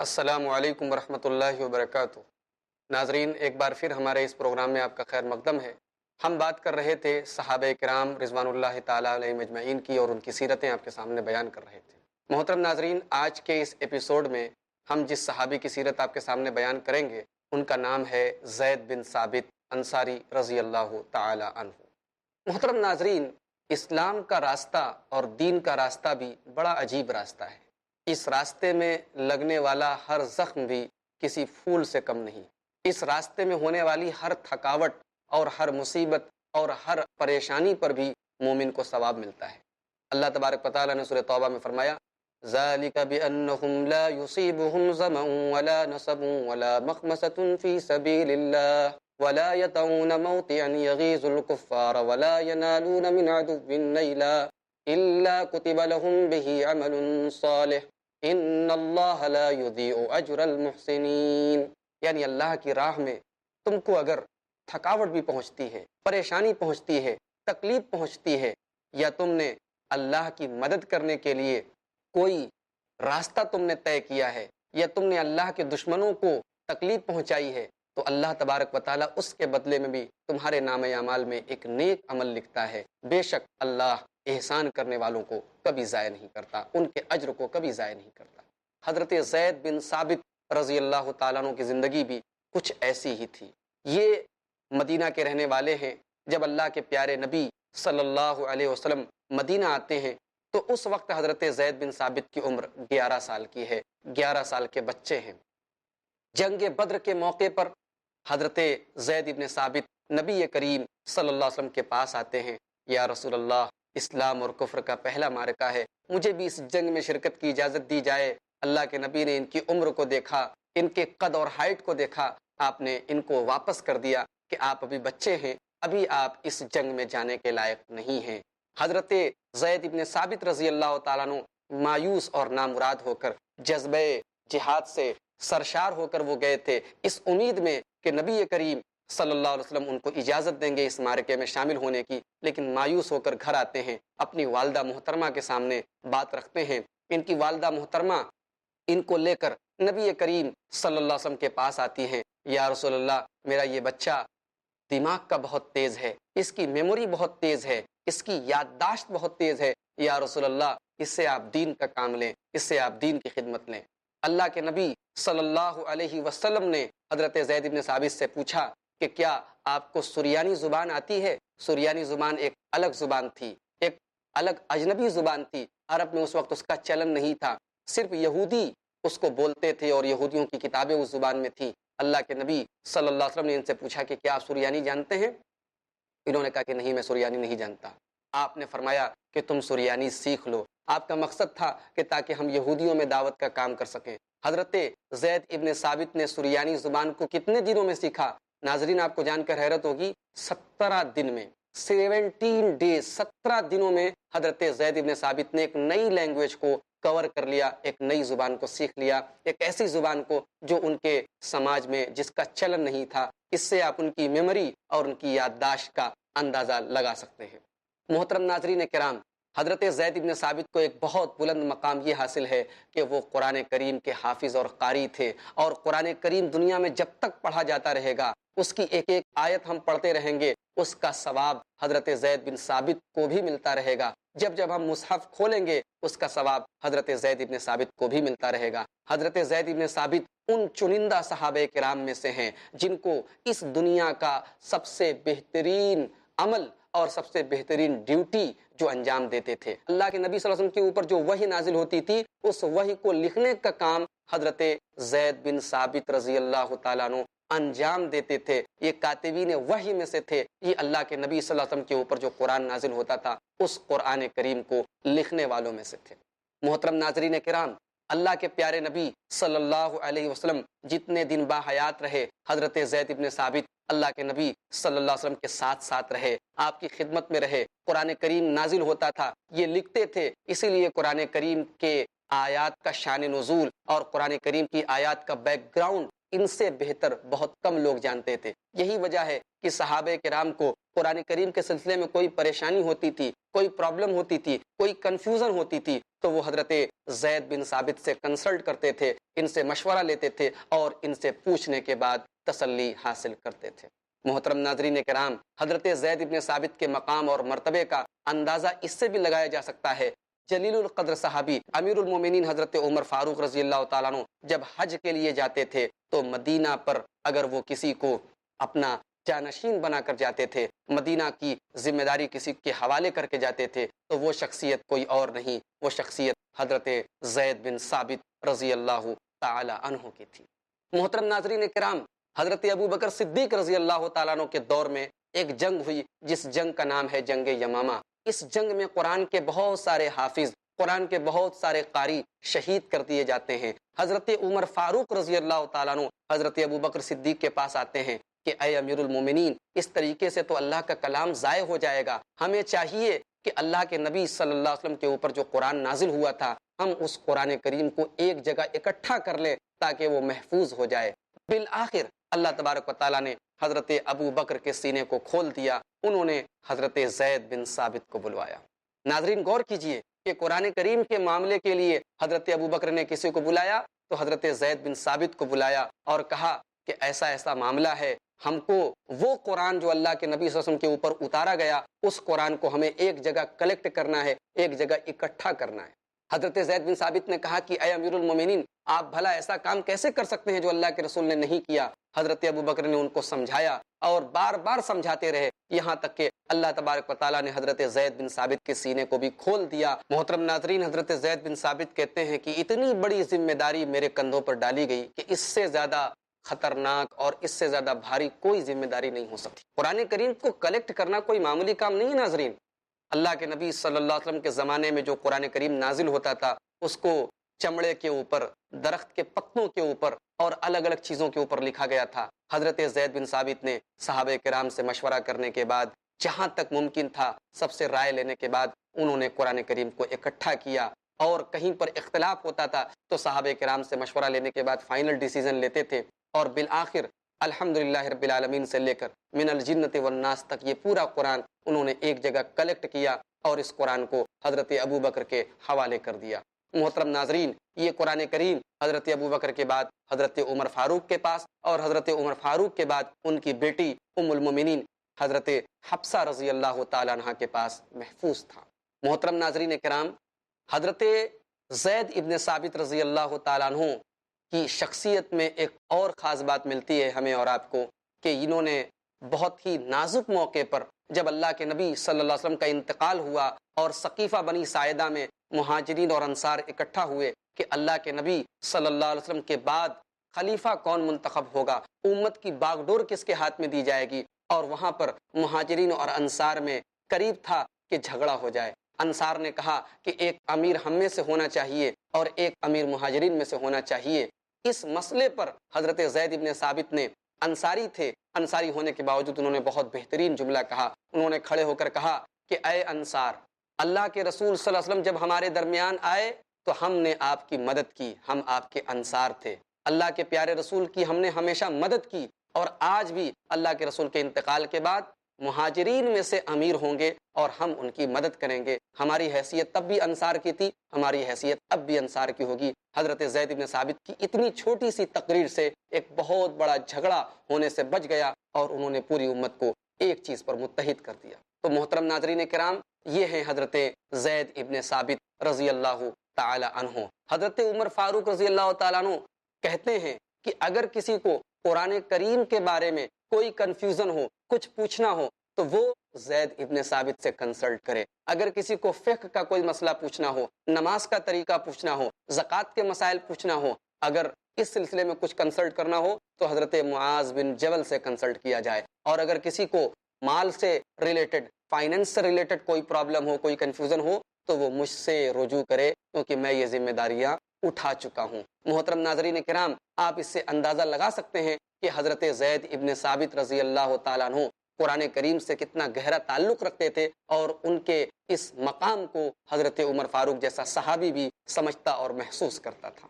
السلام علیکم ورحمۃ اللہ وبرکاتہ۔ ناظرین، ایک بار پھر ہمارے اس پروگرام میں آپ کا خیر مقدم ہے۔ ہم بات کر رہے تھے صحابہ کرام رضوان اللہ تعالیٰ علیہ مجمعین کی، اور ان کی سیرتیں آپ کے سامنے بیان کر رہے تھے۔ محترم ناظرین، آج کے اس ایپیسوڈ میں ہم جس صحابی کی سیرت آپ کے سامنے بیان کریں گے ان کا نام ہے زید بن ثابت انصاری رضی اللہ تعالیٰ عنہ۔ محترم ناظرین، اسلام کا راستہ اور دین کا راستہ بھی بڑا عجیب راستہ ہے۔ اس راستے میں لگنے والا ہر زخم بھی کسی پھول سے کم نہیں۔ اس راستے میں ہونے والی ہر تھکاوٹ اور ہر مصیبت اور ہر پریشانی پر بھی مومن کو ثواب ملتا ہے۔ اللہ تبارک و تعالیٰ نے سورہ توبہ میں فرمایا، ذَلِكَ بِأَنَّهُمْ لَا يُصِيبُهُمْ ظَمَأٌ وَلَا نَصَبٌ وَلَا مَخْمَصَةٌ فِي سَبِيلِ اللَّهِ وَلَا يَطَئُونَ مَوْطِئًا يَغِيظُ الْكُفَّارَ وَلَا يَنَالُونَ مِنْ عَدُوٍّ نَيْلًا إِلَّا كُتِبَ لَهُمْ بِهِ عَمَلٌ صَالِحٌ ان اللہ لا یضیع اجر المحسنین۔ یعنی اللہ کی راہ میں تم کو اگر تھکاوٹ بھی پہنچتی ہے، پریشانی پہنچتی ہے، تکلیف پہنچتی ہے، یا تم نے اللہ کی مدد کرنے کے لیے کوئی راستہ تم نے طے کیا ہے، یا تم نے اللہ کے دشمنوں کو تکلیف پہنچائی ہے، تو اللہ تبارک و تعالیٰ اس کے بدلے میں بھی تمہارے نام اعمال میں ایک نیک عمل لکھتا ہے۔ بے شک اللہ احسان کرنے والوں کو کبھی ضائع نہیں کرتا، ان کے اجر کو کبھی ضائع نہیں کرتا۔ حضرت زید بن ثابت رضی اللہ تعالیٰ عنہ کی زندگی بھی کچھ ایسی ہی تھی۔ یہ مدینہ کے رہنے والے ہیں۔ جب اللہ کے پیارے نبی صلی اللہ علیہ وسلم مدینہ آتے ہیں تو اس وقت حضرت زید بن ثابت کی عمر 11 سال کی ہے، 11 سال کے بچے ہیں۔ جنگ بدر کے موقع پر حضرت زید بن ثابت نبی کریم صلی اللہ علیہ وسلم کے پاس آتے ہیں، یا رسول اللہ، اسلام اور کفر کا پہلا معرکہ ہے، مجھے بھی اس جنگ میں شرکت کی اجازت دی جائے۔ اللہ کے نبی نے ان کی عمر کو دیکھا، ان کے قد اور ہائٹ کو دیکھا، آپ نے ان کو واپس کر دیا کہ آپ ابھی بچے ہیں، ابھی آپ اس جنگ میں جانے کے لائق نہیں ہیں۔ حضرت زید بن ثابت رضی اللہ تعالیٰ عنہ مایوس اور نامراد ہو کر جذبہ جہاد سے سرشار ہو کر وہ گئے تھے، اس امید میں کہ نبی کریم صلی اللہ علیہ وسلم ان کو اجازت دیں گے اس معرکے میں شامل ہونے کی، لیکن مایوس ہو کر گھر آتے ہیں، اپنی والدہ محترمہ کے سامنے بات رکھتے ہیں۔ ان کی والدہ محترمہ ان کو لے کر نبی کریم صلی اللہ علیہ وسلم کے پاس آتی ہیں، یا رسول اللہ، میرا یہ بچہ دماغ کا بہت تیز ہے، اس کی میموری بہت تیز ہے، اس کی یادداشت بہت تیز ہے، یا رسول اللہ، اس سے آپ دین کا کام لیں، اس سے آپ دین کی خدمت لیں۔ اللہ کے نبی صلی اللہ علیہ وسلم نے حضرت زید بن ثابت سے پوچھا کہ کیا آپ کو سریانی زبان آتی ہے؟ سریانی زبان ایک الگ زبان تھی، ایک الگ اجنبی زبان تھی، عرب میں اس وقت اس کا چلن نہیں تھا، صرف یہودی اس کو بولتے تھے اور یہودیوں کی کتابیں اس زبان میں تھیں۔ اللہ کے نبی صلی اللہ علیہ وسلم نے ان سے پوچھا کہ کیا آپ سریانی جانتے ہیں؟ انہوں نے کہا کہ نہیں، میں سریانی نہیں جانتا۔ آپ نے فرمایا کہ تم سریانی سیکھ لو۔ آپ کا مقصد تھا کہ تاکہ ہم یہودیوں میں دعوت کا کام کر سکیں۔ حضرت زید ابن ثابت نے سریانی زبان کو کتنے دنوں میں سیکھا؟ ناظرین، آپ کو جان کر حیرت ہوگی، 17 دن میں، 17 ڈیز، 17 دنوں میں حضرت زید ابن ثابت نے ایک نئی لینگویج کو کور کر لیا، ایک نئی زبان کو سیکھ لیا، ایک ایسی زبان کو جو ان کے سماج میں جس کا چلن نہیں تھا۔ اس سے آپ ان کی میموری اور ان کی یادداشت کا اندازہ لگا سکتے ہیں۔ محترم ناظرین کرام، حضرت زید بن ثابت کو ایک بہت بلند مقام یہ حاصل ہے کہ وہ قرآن کریم کے حافظ اور قاری تھے، اور قرآن کریم دنیا میں جب تک پڑھا جاتا رہے گا، اس کی ایک ایک آیت ہم پڑھتے رہیں گے، اس کا ثواب حضرت زید بن ثابت کو بھی ملتا رہے گا۔ جب جب ہم مصحف کھولیں گے، اس کا ثواب حضرت زید بن ثابت کو بھی ملتا رہے گا۔ حضرت زید بن ثابت ان چنندہ صحابہ کرام میں سے ہیں جن کو اس دنیا کا سب سے بہترین عمل اور سب سے بہترین ڈیوٹی جو انجام دیتے تھے، اللہ کے نبی صلی اللہ علیہ وسلم کے اوپر جو وحی نازل ہوتی تھی، اس وحی کو لکھنے کا کام حضرت زید بن ثابت رضی اللہ تعالیٰ عنہ انجام دیتے تھے۔ یہ کاتبین وحی میں سے تھے، یہ اللہ کے نبی صلی اللہ علیہ وسلم کے اوپر جو قرآن نازل ہوتا تھا اس قرآن کریم کو لکھنے والوں میں سے تھے۔ محترم ناظرین کرام، اللہ کے پیارے نبی صلی اللہ علیہ وسلم جتنے دن با حیات رہے، حضرت زید بن ثابت اللہ کے نبی صلی اللہ علیہ وسلم کے ساتھ ساتھ رہے، آپ کی خدمت میں رہے۔ قرآن کریم نازل ہوتا تھا، یہ لکھتے تھے، اسی لیے قرآن کریم کے آیات کا شان نزول اور قرآن کریم کی آیات کا بیک گراؤنڈ ان سے بہتر بہت کم لوگ جانتے تھے۔ یہی وجہ ہے کہ صحابہ کرام کو قرآن کریم کے سلسلے میں کوئی پریشانی ہوتی تھی، کوئی پرابلم ہوتی تھی، کوئی کنفیوژن ہوتی تھی، تو وہ حضرت زید بن ثابت سے کنسلٹ کرتے تھے، ان سے مشورہ لیتے تھے اور ان سے پوچھنے کے بعد تسلی حاصل کرتے تھے۔ محترم ناظرین کرام، حضرت زید بن ثابت کے مقام اور مرتبے کا اندازہ اس سے بھی لگایا جا سکتا ہے۔ جلیل القدر صحابی امیر المومنین حضرت عمر فاروق رضی اللہ تعالیٰ عنہ جب حج کے لیے جاتے تھے تو مدینہ پر اگر وہ کسی کو اپنا جانشین بنا کر جاتے تھے، مدینہ کی ذمہ داری کسی کے حوالے کر کے جاتے تھے، تو وہ شخصیت کوئی اور نہیں، وہ شخصیت حضرت زید بن ثابت رضی اللہ تعالی عنہ کی تھی۔ محترم ناظرین کرام، حضرت ابو بکر صدیق رضی اللہ تعالیٰ عنہ کے دور میں ایک جنگ ہوئی جس جنگ کا نام ہے جنگ یمامہ۔ اس جنگ میں قرآن کے بہت سارے حافظ، قرآن کے بہت سارے قاری شہید کر دیے جاتے ہیں۔ حضرت عمر فاروق رضی اللہ تعالیٰ عنہ حضرت ابو بکر صدیق کے پاس آتے ہیں کہ اے امیر المومنین، اس طریقے سے تو اللہ کا کلام ضائع ہو جائے گا، ہمیں چاہیے کہ اللہ کے نبی صلی اللہ علیہ وسلم کے اوپر جو قرآن نازل ہوا تھا، ہم اس قرآن کریم کو ایک جگہ اکٹھا کر لیں تاکہ وہ محفوظ ہو جائے۔ بالآخر اللہ تبارک و تعالیٰ نے حضرت ابو بکر کے سینے کو کھول دیا، انہوں نے حضرت زید بن ثابت کو بلوایا۔ ناظرین غور کیجئے کہ قرآن کریم کے معاملے کے لیے حضرت ابو بکر نے کسی کو بلایا تو حضرت زید بن ثابت کو بلایا اور کہا کہ ایسا ایسا معاملہ ہے، ہم کو وہ قرآن جو اللہ کے نبی صلی اللہ علیہ وسلم کے اوپر اتارا گیا، اس قرآن کو ہمیں ایک جگہ کلیکٹ کرنا ہے، ایک جگہ اکٹھا کرنا ہے۔ حضرت زید بن ثابت نے کہا کہ اے امیر المومنین، آپ بھلا ایسا کام کیسے کر سکتے ہیں جو اللہ کے رسول نے نہیں کیا؟ حضرت ابو بکر نے ان کو سمجھایا اور بار بار سمجھاتے رہے، یہاں تک کہ اللہ تبارک و تعالیٰ نے حضرت زید بن ثابت کے سینے کو بھی کھول دیا۔ محترم ناظرین، حضرت زید بن ثابت کہتے ہیں کہ اتنی بڑی ذمہ داری میرے کندھوں پر ڈالی گئی کہ اس سے زیادہ خطرناک اور اس سے زیادہ بھاری کوئی ذمہ داری نہیں ہو سکتی۔ قرآن کریم کو کلیکٹ کرنا کوئی معمولی کام نہیں ہے ناظرین۔ اللہ کے نبی صلی اللہ علیہ وسلم کے زمانے میں جو قرآن کریم نازل ہوتا تھا، اس کو چمڑے کے اوپر، درخت کے پتوں کے اوپر اور الگ الگ چیزوں کے اوپر لکھا گیا تھا۔ حضرت زید بن ثابت نے صحابہ کرام سے مشورہ کرنے کے بعد، جہاں تک ممکن تھا سب سے رائے لینے کے بعد، انہوں نے قرآن کریم کو اکٹھا کیا، اور کہیں پر اختلاف ہوتا تھا تو صحابہ کرام سے مشورہ لینے کے بعد فائنل ڈیسیژن لیتے تھے، اور بالآخر الحمدللہ رب العالمین سے لے کر من الجنت والناس تک یہ پورا قرآن انہوں نے ایک جگہ کلیکٹ کیا اور اس قرآن کو حضرت ابو بکر کے حوالے کر دیا۔ محترم ناظرین، یہ قرآن کریم حضرت ابو بکر کے بعد حضرت عمر فاروق کے پاس، اور حضرت عمر فاروق کے بعد ان کی بیٹی ام المومنین حضرت حفصہ رضی اللہ تعالیٰ عنہ کے پاس محفوظ تھا۔ محترم ناظرین کرام، حضرت زید ابن ثابت رضی اللہ تعالیٰ عنہ کی شخصیت میں ایک اور خاص بات ملتی ہے ہمیں اور آپ کو، کہ انہوں نے بہت ہی نازک موقع پر جب اللہ کے نبی صلی اللہ علیہ وسلم کا انتقال ہوا اور ثقیفہ بنی ساعدہ میں مہاجرین اور انصار اکٹھا ہوئے کہ اللہ کے نبی صلی اللہ علیہ وسلم کے بعد خلیفہ کون منتخب ہوگا، امت کی باغ ڈور کس کے ہاتھ میں دی جائے گی، اور وہاں پر مہاجرین اور انصار میں قریب تھا کہ جھگڑا ہو جائے۔ انصار نے کہا کہ ایک امیر ہم میں سے ہونا چاہیے اور ایک امیر مہاجرین میں سے ہونا چاہیے۔ اس مسئلے پر حضرت زید ابن ثابت نے، انصاری تھے، انصاری ہونے کے باوجود انہوں نے بہت بہترین جملہ کہا۔ انہوں نے کھڑے ہو کر کہا کہ اے انصار، اللہ کے رسول صلی اللہ علیہ وسلم جب ہمارے درمیان آئے تو ہم نے آپ کی مدد کی، ہم آپ کے انصار تھے۔ اللہ کے پیارے رسول کی ہم نے ہمیشہ مدد کی، اور آج بھی اللہ کے رسول کے انتقال کے بعد مہاجرین میں سے امیر ہوں گے اور ہم ان کی مدد کریں گے۔ ہماری حیثیت تب بھی انصار کی تھی، ہماری حیثیت اب بھی انصار کی ہوگی۔ حضرت زید بن ثابت کی اتنی چھوٹی سی تقریر سے ایک بہت بڑا جھگڑا ہونے سے بچ گیا، اور انہوں نے پوری امت کو ایک چیز پر متحد کر دیا۔ تو محترم ناظرین کرام، یہ ہیں حضرت زید ابن ثابت رضی اللہ تعالی عنہ۔ حضرت عمر فاروق رضی اللہ تعالیٰ عنہ کہتے ہیں کہ اگر کسی کو قرآن کریم کے بارے میں کوئی کنفیوژن ہو، کچھ پوچھنا ہو، تو وہ زید ابن ثابت سے کنسلٹ کرے۔ اگر کسی کو فقہ کا کوئی مسئلہ پوچھنا ہو، نماز کا طریقہ پوچھنا ہو، زکوٰۃ کے مسائل پوچھنا ہو، اگر اس سلسلے میں کچھ کنسلٹ کرنا ہو تو حضرت معاذ بن جبل سے کنسلٹ کیا جائے۔ اور اگر کسی کو مال سے ریلیٹڈ، فائننس سے ریلیٹڈ کوئی پرابلم ہو، کوئی کنفیوژن ہو، تو وہ مجھ سے رجوع کرے، کیونکہ میں یہ ذمہ داریاں اٹھا چکا ہوں۔ محترم ناظرین کرام، آپ اس سے اندازہ لگا سکتے ہیں کہ حضرت زید ابن ثابت رضی اللہ تعالیٰ عنہ قرآن کریم سے کتنا گہرا تعلق رکھتے تھے، اور ان کے اس مقام کو حضرت عمر فاروق جیسا صحابی بھی سمجھتا اور محسوس کرتا تھا۔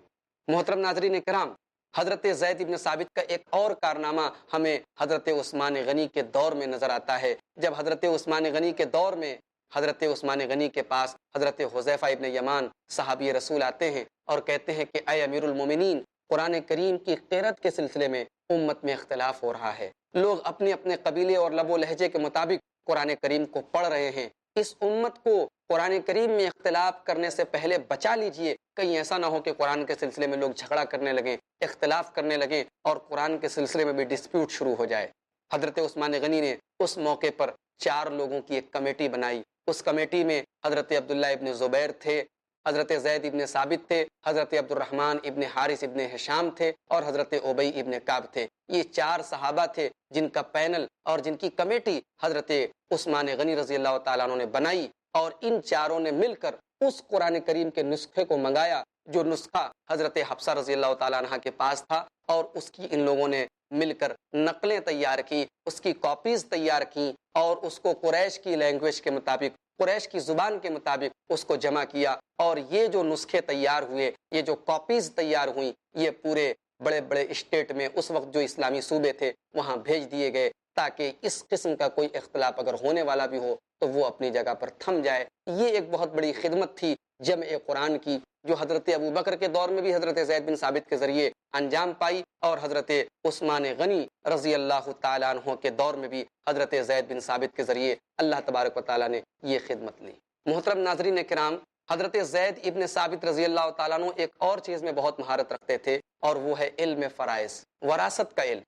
محترم ناظرین کرام، حضرت زید ابن ثابت کا ایک اور کارنامہ ہمیں حضرت عثمان غنی کے دور میں نظر آتا ہے۔ جب حضرت عثمان غنی کے دور میں حضرت عثمان غنی کے پاس حضرت حذیفہ ابن یمان صحابی رسول آتے ہیں اور کہتے ہیں کہ اے امیر المومنین، قرآن کریم کی قرأت کے سلسلے میں امت میں اختلاف ہو رہا ہے، لوگ اپنے اپنے قبیلے اور لب و لہجے کے مطابق قرآن کریم کو پڑھ رہے ہیں، اس امت کو قرآن کریم میں اختلاف کرنے سے پہلے بچا لیجئے، کہیں ایسا نہ ہو کہ قرآن کے سلسلے میں لوگ جھگڑا کرنے لگیں، اختلاف کرنے لگیں اور قرآن کے سلسلے میں بھی ڈسپیوٹ شروع ہو جائے۔ حضرت عثمان غنی نے اس موقع پر 4 لوگوں کی ایک کمیٹی بنائی۔ اس کمیٹی میں حضرت عبداللہ ابن زبیر تھے، حضرت زید ابن ثابت تھے، حضرت عبد الرحمن ابن حارث ابن ہشام تھے اور حضرت ابی ابن کعب تھے۔ یہ 4 صحابہ تھے جن کا پینل اور جن کی کمیٹی حضرت عثمان غنی رضی اللہ تعالیٰ عنہ نے بنائی، اور ان چاروں نے مل کر اس قرآن کریم کے نسخے کو منگایا جو نسخہ حضرت حفصہ رضی اللہ تعالیٰ عنہ کے پاس تھا، اور اس کی ان لوگوں نے مل کر نقلیں تیار کی، اس کی کاپیز تیار کی اور اس کو قریش کی لینگویج کے مطابق، قریش کی زبان کے مطابق اس کو جمع کیا، اور یہ جو نسخے تیار ہوئے، یہ جو کاپیز تیار ہوئیں، یہ پورے بڑے بڑے اسٹیٹ میں اس وقت جو اسلامی صوبے تھے وہاں بھیج دیے گئے، تاکہ اس قسم کا کوئی اختلاف اگر ہونے والا بھی ہو تو وہ اپنی جگہ پر تھم جائے۔ یہ ایک بہت بڑی خدمت تھی جمع قرآن کی، جو حضرت ابو بکر کے دور میں بھی حضرت زید بن ثابت کے ذریعے انجام پائی، اور حضرت عثمان غنی رضی اللہ تعالیٰ عنہ کے دور میں بھی حضرت زید بن ثابت کے ذریعے اللہ تبارک و تعالیٰ نے یہ خدمت لی۔ محترم ناظرین کرام، حضرت زید ابن ثابت رضی اللہ تعالیٰ عنہ ایک اور چیز میں بہت مہارت رکھتے تھے، اور وہ ہے علم فرائض، وراثت کا علم۔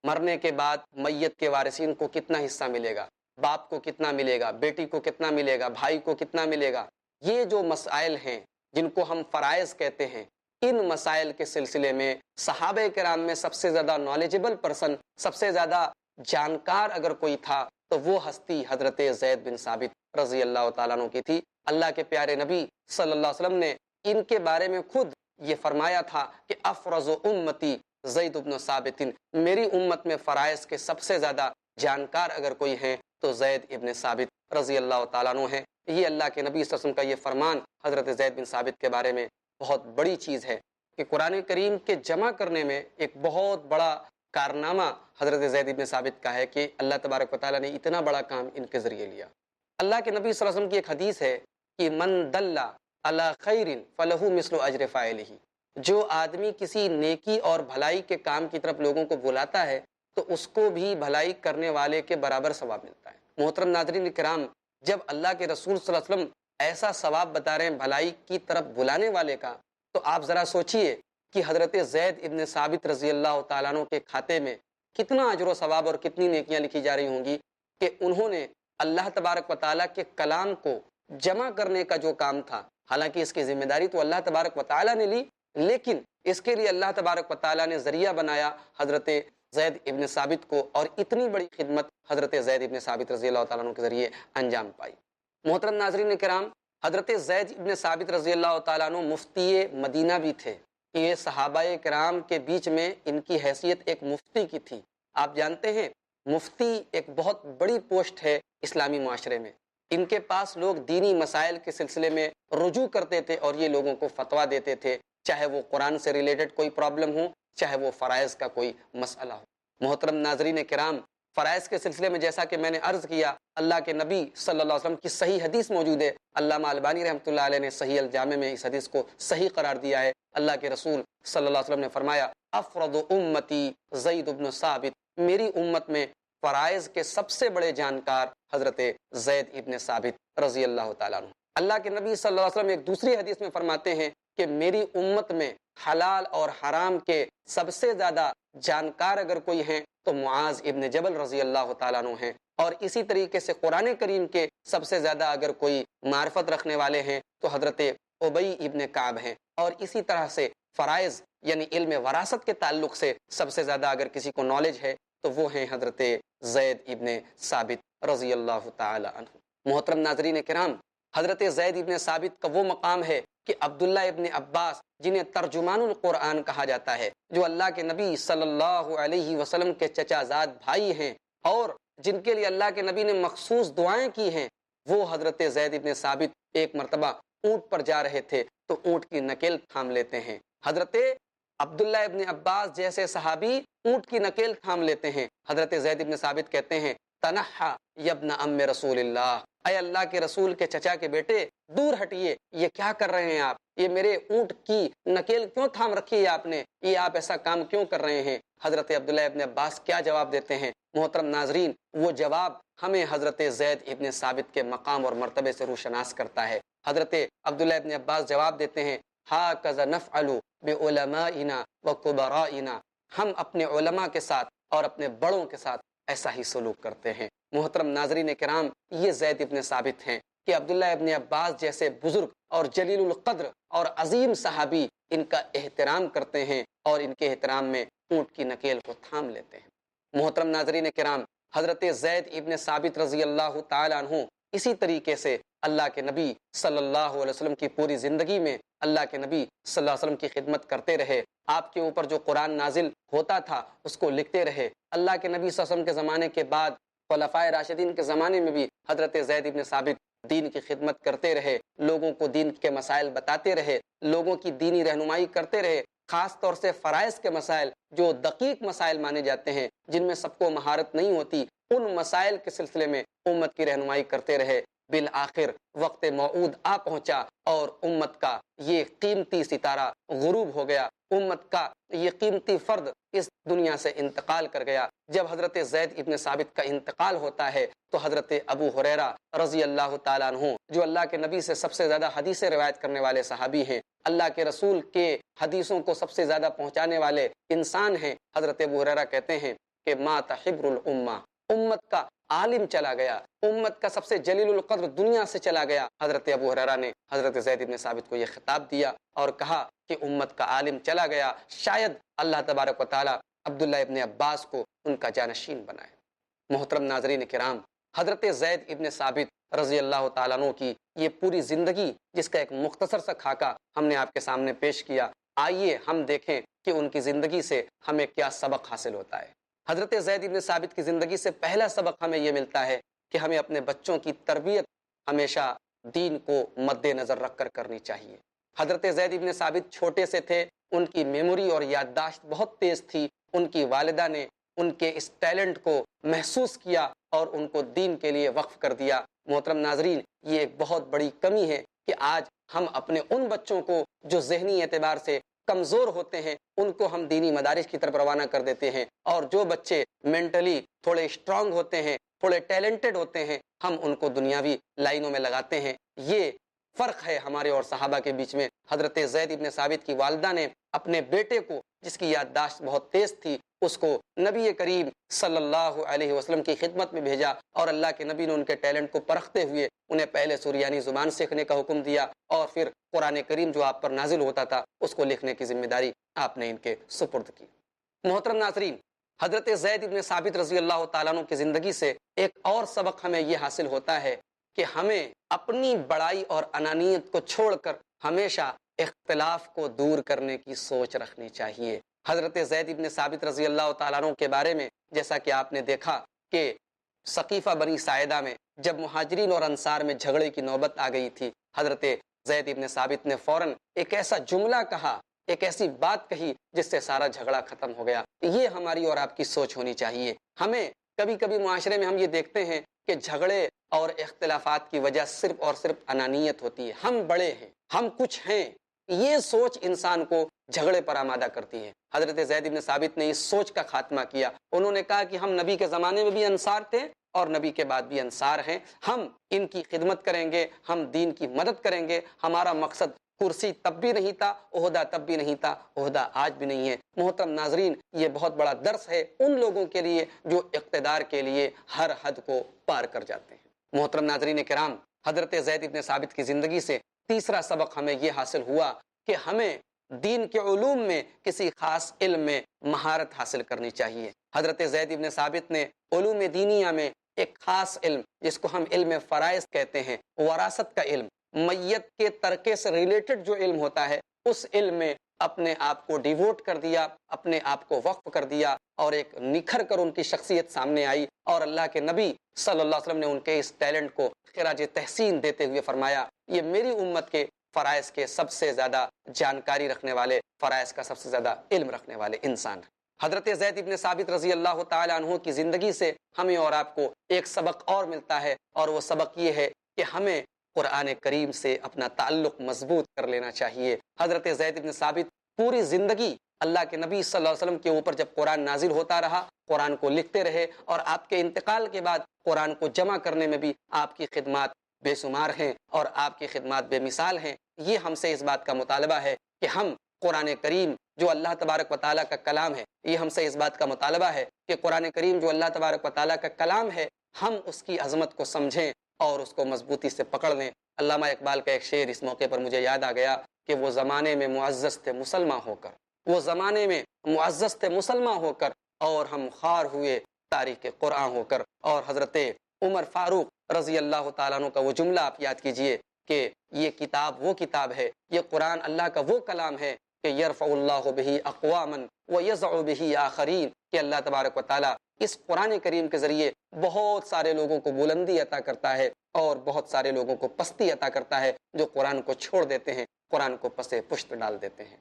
مرنے کے بعد میت کے وارثین کو کتنا حصہ ملے گا، باپ کو کتنا ملے گا، بیٹی کو کتنا ملے گا، بھائی کو کتنا ملے گا، یہ جو مسائل ہیں جن کو ہم فرائض کہتے ہیں، ان مسائل کے سلسلے میں صحابہ کرام میں سب سے زیادہ نالجبل پرسن، سب سے زیادہ جانکار اگر کوئی تھا تو وہ ہستی حضرت زید بن ثابت رضی اللہ تعالیٰ عنہ کی تھی۔ اللہ کے پیارے نبی صلی اللہ علیہ وسلم نے ان کے بارے میں خود یہ فرمایا تھا کہ افرز امتی زید بن ثابت، میری امت میں فرائض کے سب سے زیادہ جانکار اگر کوئی ہیں تو زید ابن ثابت رضی اللہ تعالیٰ عنہ ہیں۔ یہ اللہ کے نبی صلی اللہ علیہ وسلم کا یہ فرمان حضرت زید بن ثابت کے بارے میں بہت بڑی چیز ہے کہ قرآن کریم کے جمع کرنے میں ایک بہت بڑا کارنامہ حضرت زید بن ثابت کا ہے کہ اللہ تبارک و تعالیٰ نے اتنا بڑا کام ان کے ذریعے لیا۔ اللہ کے نبی صلی اللہ علیہ وسلم کی ایک حدیث ہے کہ من دل علی خیر فلہ مثل اجر فاعلہ، جو آدمی کسی نیکی اور بھلائی کے کام کی طرف لوگوں کو بلاتا ہے تو اس کو بھی بھلائی کرنے والے کے برابر ثواب ملتا ہے۔ محترم ناظرین کرام، جب اللہ کے رسول صلی اللہ علیہ وسلم ایسا ثواب بتا رہے ہیں بھلائی کی طرف بلانے والے کا، تو آپ ذرا سوچئے کہ حضرت زید ابن ثابت رضی اللہ تعالیٰ عنہ کے کھاتے میں کتنا اجر و ثواب اور کتنی نیکیاں لکھی جا رہی ہوں گی کہ انہوں نے اللہ تبارک و تعالیٰ کے کلام کو جمع کرنے کا جو کام تھا، حالانکہ اس کی ذمہ داری تو اللہ تبارک و تعالیٰ نے لی، لیکن اس کے لیے اللہ تبارک و تعالیٰ نے ذریعہ بنایا حضرت زید ابن ثابت کو، اور اتنی بڑی خدمت حضرت زید ابن ثابت رضی اللہ تعالیٰ عنہ کے ذریعے انجام پائی۔ محترم ناظرین کرام، حضرت زید ابن ثابت رضی اللہ تعالیٰ عنہ مفتی مدینہ بھی تھے۔ یہ صحابہ کرام کے بیچ میں ان کی حیثیت ایک مفتی کی تھی۔ آپ جانتے ہیں مفتی ایک بہت بڑی پوسٹ ہے اسلامی معاشرے میں۔ ان کے پاس لوگ دینی مسائل کے سلسلے میں رجوع کرتے تھے اور یہ لوگوں کو فتویٰ دیتے تھے، چاہے وہ قرآن سے ریلیٹڈ کوئی پرابلم ہو، چاہے وہ فرائض کا کوئی مسئلہ ہو۔ محترم ناظرین کرام، فرائض کے سلسلے میں جیسا کہ میں نے عرض کیا، اللہ کے نبی صلی اللہ علیہ وسلم کی صحیح حدیث موجود ہے۔ علامہ البانی رحمۃ اللہ علیہ نے صحیح الجامع میں اس حدیث کو صحیح قرار دیا ہے۔ اللہ کے رسول صلی اللہ علیہ وسلم نے فرمایا، افرد امتی زید بن ثابت، میری امت میں فرائض کے سب سے بڑے جانکار حضرت زید ابن ثابت رضی اللہ تعالیٰ عنہ۔ اللہ کے نبی صلی اللہ علیہ وسلم ایک دوسری حدیث میں فرماتے ہیں کہ میری امت میں حلال اور حرام کے سب سے زیادہ جانکار اگر کوئی ہیں تو معاذ ابن جبل رضی اللہ تعالیٰ عنہ ہیں، اور اسی طریقے سے قرآن کریم کے سب سے زیادہ اگر کوئی معرفت رکھنے والے ہیں تو حضرت ابی ابن کعب ہیں، اور اسی طرح سے فرائض یعنی علم وراثت کے تعلق سے سب سے زیادہ اگر کسی کو نالج ہے تو وہ ہیں حضرت زید ابن ثابت رضی اللہ تعالی عنہ۔ محترم ناظرین کرام، حضرت زید ابن ثابت کا وہ مقام ہے کہ عبداللہ ابن عباس، جنہیں ترجمان القرآن کہا جاتا ہے، جو اللہ کے نبی صلی اللہ علیہ وسلم کے چچا زاد بھائی ہیں اور جن کے لیے اللہ کے نبی نے مخصوص دعائیں کی ہیں، وہ حضرت زید ابن ثابت ایک مرتبہ اونٹ پر جا رہے تھے تو اونٹ کی نکیل تھام لیتے ہیں۔ حضرت عبداللہ ابن عباس جیسے صحابی اونٹ کی نکیل تھام لیتے ہیں۔ حضرت زید ابن ثابت کہتے ہیں تنحا یبن ام رسول اللہ، اے اللہ کے رسول کے چچا کے بیٹے دور ہٹیے، یہ کیا کر رہے ہیں آپ؟ یہ میرے اونٹ کی نکیل کیوں تھام رکھی ہے آپ نے؟ یہ آپ ایسا کام کیوں کر رہے ہیں؟ حضرت عبداللہ ابن عباس کیا جواب دیتے ہیں؟ محترم ناظرین، وہ جواب ہمیں حضرت زید ابن ثابت کے مقام اور مرتبے سے روشناس کرتا ہے۔ حضرت عبداللہ ابن عباس جواب دیتے ہیں ہاکذا نفعل بعلمائنا وکبرائنا، ہم اپنے علماء کے ساتھ اور اپنے بڑوں کے ساتھ ایسا ہی سلوک کرتے ہیں۔ محترم ناظرین کرام، یہ زید ابن ثابت ہیں کہ عبداللہ ابن عباس جیسے بزرگ اور جلیل القدر اور عظیم صحابی ان کا احترام کرتے ہیں اور ان کے احترام میں اونٹ کی نکیل کو تھام لیتے ہیں۔ محترم ناظرین کرام، حضرت زید ابن ثابت رضی اللہ تعالیٰ عنہ اسی طریقے سے اللہ کے نبی صلی اللہ علیہ وسلم کی پوری زندگی میں اللہ کے نبی صلی اللہ علیہ وسلم کی خدمت کرتے رہے۔ آپ کے اوپر جو قرآن نازل ہوتا تھا اس کو لکھتے رہے۔ اللہ کے نبی صلی اللہ علیہ وسلم کے زمانے کے بعد خلفائے راشدین کے زمانے میں بھی حضرت زید ابن ثابت دین کی خدمت کرتے رہے، لوگوں کو دین کے مسائل بتاتے رہے، لوگوں کی دینی رہنمائی کرتے رہے، خاص طور سے فرائض کے مسائل جو دقیق مسائل مانے جاتے ہیں، جن میں سب کو مہارت نہیں ہوتی، ان مسائل کے سلسلے میں امت کی رہنمائی کرتے رہے۔ بالآخر وقت موعود آ پہنچا اور امت کا یہ قیمتی ستارہ غروب ہو گیا، امت کا یہ قیمتی فرد اس دنیا سے انتقال کر گیا۔ جب حضرت زید ابن ثابت کا انتقال ہوتا ہے تو حضرت ابو ہریرہ رضی اللہ تعالیٰ عنہ، جو اللہ کے نبی سے سب سے زیادہ حدیثیں روایت کرنے والے صحابی ہیں، اللہ کے رسول کے حدیثوں کو سب سے زیادہ پہنچانے والے انسان ہیں، حضرت ابو ہریرہ کہتے ہیں کہ مات حبر الامہ، امت کا عالم چلا گیا، امت کا سب سے جلیل القدر دنیا سے چلا گیا۔ حضرت ابو ہریرہ نے حضرت زید ابن ثابت کو یہ خطاب دیا اور کہا کہ امت کا عالم چلا گیا، شاید اللہ تبارک و تعالی عبداللہ ابن عباس کو ان کا جانشین بنائے۔ محترم ناظرین کرام، حضرت زید ابن ثابت رضی اللہ تعالیٰ عنہ کی یہ پوری زندگی، جس کا ایک مختصر سا خاکہ ہم نے آپ کے سامنے پیش کیا، آئیے ہم دیکھیں کہ ان کی زندگی سے ہمیں کیا سبق حاصل ہوتا ہے۔ حضرت زید ابن ثابت کی زندگی سے پہلا سبق ہمیں یہ ملتا ہے کہ ہمیں اپنے بچوں کی تربیت ہمیشہ دین کو مد نظر رکھ کر کرنی چاہیے۔ حضرت زید ابن ثابت چھوٹے سے تھے، ان کی میموری اور یادداشت بہت تیز تھی، ان کی والدہ نے ان کے اس ٹیلنٹ کو محسوس کیا اور ان کو دین کے لیے وقف کر دیا۔ محترم ناظرین، یہ ایک بہت بڑی کمی ہے کہ آج ہم اپنے ان بچوں کو جو ذہنی اعتبار سے کمزور ہوتے ہیں ان کو ہم دینی مدارس کی طرف روانہ کر دیتے ہیں، اور جو بچے مینٹلی تھوڑے اسٹرانگ ہوتے ہیں، تھوڑے ٹیلنٹڈ ہوتے ہیں، ہم ان کو دنیاوی لائنوں میں لگاتے ہیں۔ یہ فرق ہے ہمارے اور صحابہ کے بیچ میں۔ حضرت زید ابن ثابت کی والدہ نے اپنے بیٹے کو، جس کی یادداشت بہت تیز تھی، اس کو نبی کریم صلی اللہ علیہ وسلم کی خدمت میں بھیجا، اور اللہ کے نبی نے ان کے ٹیلنٹ کو پرکھتے ہوئے انہیں پہلے سریانی زبان سیکھنے کا حکم دیا، اور پھر قرآن کریم جو آپ پر نازل ہوتا تھا اس کو لکھنے کی ذمہ داری آپ نے ان کے سپرد کی۔ محترم ناظرین، حضرت زید ابن ثابت رضی اللہ تعالیٰ عنہ کی زندگی سے ایک اور سبق ہمیں یہ حاصل ہوتا ہے کہ ہمیں اپنی بڑائی اور انانیت کو چھوڑ کر ہمیشہ اختلاف کو دور کرنے کی سوچ رکھنی چاہیے۔ حضرت زید ابن ثابت رضی اللہ تعالیٰ عنہ کے بارے میں جیسا کہ آپ نے دیکھا کہ ثقیفہ بنی ساعدہ میں جب مہاجرین اور انصار میں جھگڑے کی نوبت آ گئی تھی، حضرت زید ابن ثابت نے فوراً ایک ایسا جملہ کہا، ایک ایسی بات کہی جس سے سارا جھگڑا ختم ہو گیا۔ یہ ہماری اور آپ کی سوچ ہونی چاہیے۔ ہمیں کبھی کبھی معاشرے میں ہم یہ دیکھتے ہیں کہ جھگڑے اور اختلافات کی وجہ صرف اور صرف انانیت ہوتی ہے، ہم بڑے ہیں، ہم کچھ ہیں، یہ سوچ انسان کو جھگڑے پر آمادہ کرتی ہے۔ حضرت زید بن ثابت نے اس سوچ کا خاتمہ کیا، انہوں نے کہا کہ ہم نبی کے زمانے میں بھی انصار تھے اور نبی کے بعد بھی انصار ہیں، ہم ان کی خدمت کریں گے، ہم دین کی مدد کریں گے، ہمارا مقصد کرسی تب بھی نہیں تھا، عہدہ تب بھی نہیں تھا، عہدہ آج بھی نہیں ہے۔ محترم ناظرین، یہ بہت بڑا درس ہے ان لوگوں کے لیے جو اقتدار کے لیے ہر حد کو پار کر جاتے ہیں۔ محترم ناظرین کرام، حضرت زید بن ثابت کی زندگی سے تیسرا سبق ہمیں یہ حاصل ہوا کہ ہمیں دین کے علوم میں کسی خاص علم میں مہارت حاصل کرنی چاہیے۔ حضرت زید بن ثابت نے علوم دینیہ میں ایک خاص علم، جس کو ہم علم فرائض کہتے ہیں، وراثت کا علم، میت کے ترکے سے ریلیٹڈ جو علم ہوتا ہے، اس علم میں اپنے آپ کو ڈیووٹ کر دیا، اپنے آپ کو وقف کر دیا، اور ایک نکھر کر ان کی شخصیت سامنے آئی، اور اللہ کے نبی صلی اللہ علیہ وسلم نے ان کے اس ٹیلنٹ کو خراج تحسین دیتے ہوئے فرمایا، یہ میری امت کے فرائض کے سب سے زیادہ جانکاری رکھنے والے، فرائض کا سب سے زیادہ علم رکھنے والے انسان ہیں۔ حضرت زید ابن ثابت رضی اللہ تعالی عنہ کی زندگی سے ہمیں اور آپ کو ایک سبق اور ملتا ہے، اور وہ سبق یہ ہے کہ ہمیں قرآن کریم سے اپنا تعلق مضبوط کر لینا چاہیے۔ حضرت زید ابن ثابت پوری زندگی اللہ کے نبی صلی اللہ علیہ وسلم کے اوپر جب قرآن نازل ہوتا رہا، قرآن کو لکھتے رہے، اور آپ کے انتقال کے بعد قرآن کو جمع کرنے میں بھی آپ کی خدمات بے شمار ہیں اور آپ کی خدمات بے مثال ہیں۔ یہ ہم سے اس بات کا مطالبہ ہے کہ ہم قرآن کریم جو اللہ تبارک و تعالیٰ کا کلام ہے، یہ ہم سے اس بات کا مطالبہ ہے کہ قرآن کریم جو اللہ تبارک و تعالیٰ کا کلام ہے، ہم اس کی عظمت کو سمجھیں اور اس کو مضبوطی سے پکڑ لیں۔ علامہ اقبال کا ایک شعر اس موقع پر مجھے یاد آ گیا کہ وہ زمانے میں معزز تھے مسلمان ہو کر، وہ زمانے میں معزز تھے مسلمان ہو کر، اور ہم خوار ہوئے تاریخ قرآن ہو کر۔ اور حضرت عمر فاروق رضی اللہ تعالیٰ عنہ کا وہ جملہ آپ یاد کیجئے کہ یہ کتاب وہ کتاب ہے، یہ قرآن اللہ کا وہ کلام ہے کہ یرفع اللہ بہ اقواما ویضع بہ آخرین، کہ اللہ تبارک و تعالیٰ اس قرآن کریم کے ذریعے بہت سارے لوگوں کو بلندی عطا کرتا ہے اور بہت سارے لوگوں کو پستی عطا کرتا ہے جو قرآن کو چھوڑ دیتے ہیں، قرآن کو پس پشت ڈال دیتے ہیں۔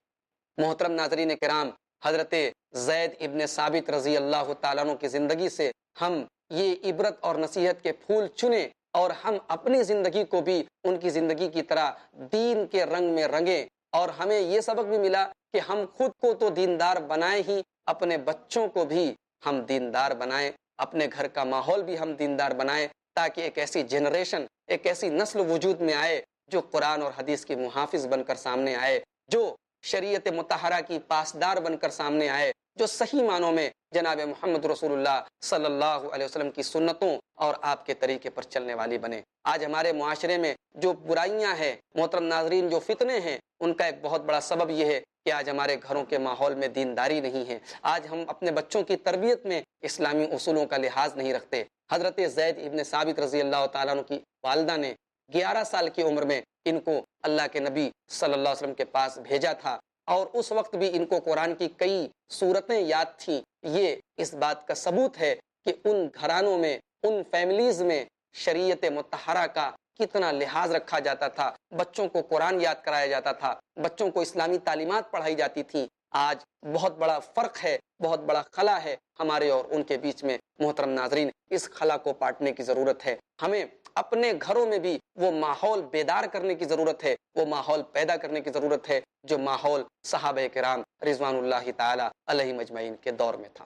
محترم ناظرین کرام، حضرت زید ابن ثابت رضی اللہ تعالیٰ عنہ کی زندگی سے ہم یہ عبرت اور نصیحت کے پھول چنیں، اور ہم اپنی زندگی کو بھی ان کی زندگی کی طرح دین کے رنگ میں رنگیں۔ اور ہمیں یہ سبق بھی ملا کہ ہم خود کو تو دیندار بنائیں ہی، اپنے بچوں کو بھی ہم دیندار بنائیں، اپنے گھر کا ماحول بھی ہم دیندار بنائیں، تاکہ ایک ایسی جنریشن، ایک ایسی نسل وجود میں آئے جو قرآن اور حدیث کی محافظ بن کر سامنے آئے، جو شریعت مطہرہ کی پاسدار بن کر سامنے آئے، جو صحیح معنوں میں جناب محمد رسول اللہ صلی اللہ علیہ وسلم کی سنتوں اور آپ کے طریقے پر چلنے والی بنے۔ آج ہمارے معاشرے میں جو برائیاں ہیں محترم ناظرین، جو فتنے ہیں، ان کا ایک بہت بڑا سبب یہ ہے کہ آج ہمارے گھروں کے ماحول میں دینداری نہیں ہے۔ آج ہم اپنے بچوں کی تربیت میں اسلامی اصولوں کا لحاظ نہیں رکھتے۔ حضرت زید ابن ثابت رضی اللہ تعالیٰ عنہ کی والدہ نے 11 سال کی عمر میں ان کو اللہ کے نبی صلی اللہ علیہ وسلم کے پاس بھیجا تھا، اور اس وقت بھی ان کو قرآن کی کئی صورتیں یاد تھیں۔ یہ اس بات کا ثبوت ہے کہ ان گھرانوں میں، ان فیملیز میں شریعت مطہرہ کا کتنا لحاظ رکھا جاتا تھا، بچوں کو قرآن یاد کرایا جاتا تھا، بچوں کو اسلامی تعلیمات پڑھائی جاتی تھیں۔ آج بہت بڑا فرق ہے، بہت بڑا خلا ہے ہمارے اور ان کے بیچ میں۔ محترم ناظرین، اس خلا کو پاٹنے کی ضرورت ہے۔ ہمیں اپنے گھروں میں بھی وہ ماحول بیدار کرنے کی ضرورت ہے، وہ ماحول پیدا کرنے کی ضرورت ہے جو ماحول صحابہ کرام رضوان اللہ تعالی علیہ مجمعین کے دور میں تھا۔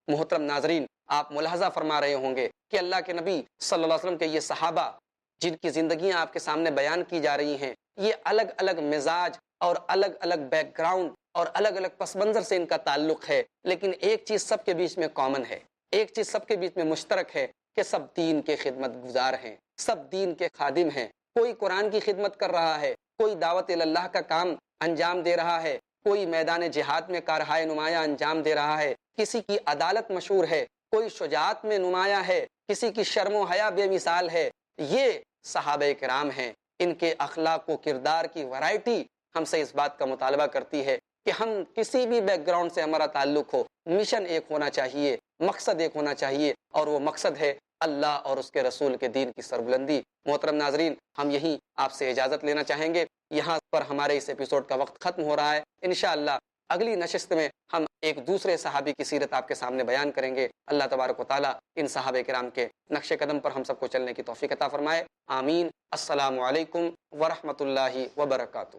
محترم ناظرین، آپ ملاحظہ فرما رہے ہوں گے کہ اللہ کے نبی صلی اللہ علیہ وسلم کے یہ صحابہ جن کی زندگیاں آپ کے سامنے بیان کی جا رہی ہیں، یہ الگ الگ مزاج اور الگ الگ بیک گراؤنڈ اور الگ الگ پس منظر سے ان کا تعلق ہے، لیکن ایک چیز سب کے بیچ میں کامن ہے، ایک چیز سب کے بیچ میں مشترک ہے کہ سب دین کے خدمت گزار ہیں، سب دین کے خادم ہیں۔ کوئی قرآن کی خدمت کر رہا ہے، کوئی دعوت اللہ کا کام انجام دے رہا ہے، کوئی میدان جہاد میں کارہائے نمایاں انجام دے رہا ہے، کسی کی عدالت مشہور ہے، کوئی شجاعت میں نمایاں ہے، کسی کی شرم و حیا بے مثال ہے۔ یہ صحابہ کرام ہیں۔ ان کے اخلاق و کردار کی ورائٹی ہم سے اس بات کا مطالبہ کرتی ہے کہ ہم کسی بھی بیک گراؤنڈ سے ہمارا تعلق ہو، مشن ایک ہونا چاہیے، مقصد ایک ہونا چاہیے، اور وہ مقصد ہے اللہ اور اس کے رسول کے دین کی سربلندی۔ محترم ناظرین، ہم یہیں آپ سے اجازت لینا چاہیں گے۔ یہاں پر ہمارے اس ایپیسوڈ کا وقت ختم ہو رہا ہے۔ انشاءاللہ اگلی نشست میں ہم ایک دوسرے صحابی کی سیرت آپ کے سامنے بیان کریں گے۔ اللہ تبارک و تعالیٰ ان صحابہ کرام کے نقش قدم پر ہم سب کو چلنے کی توفیق عطا فرمائے۔ آمین۔ السلام علیکم ورحمۃ اللہ وبرکاتہ۔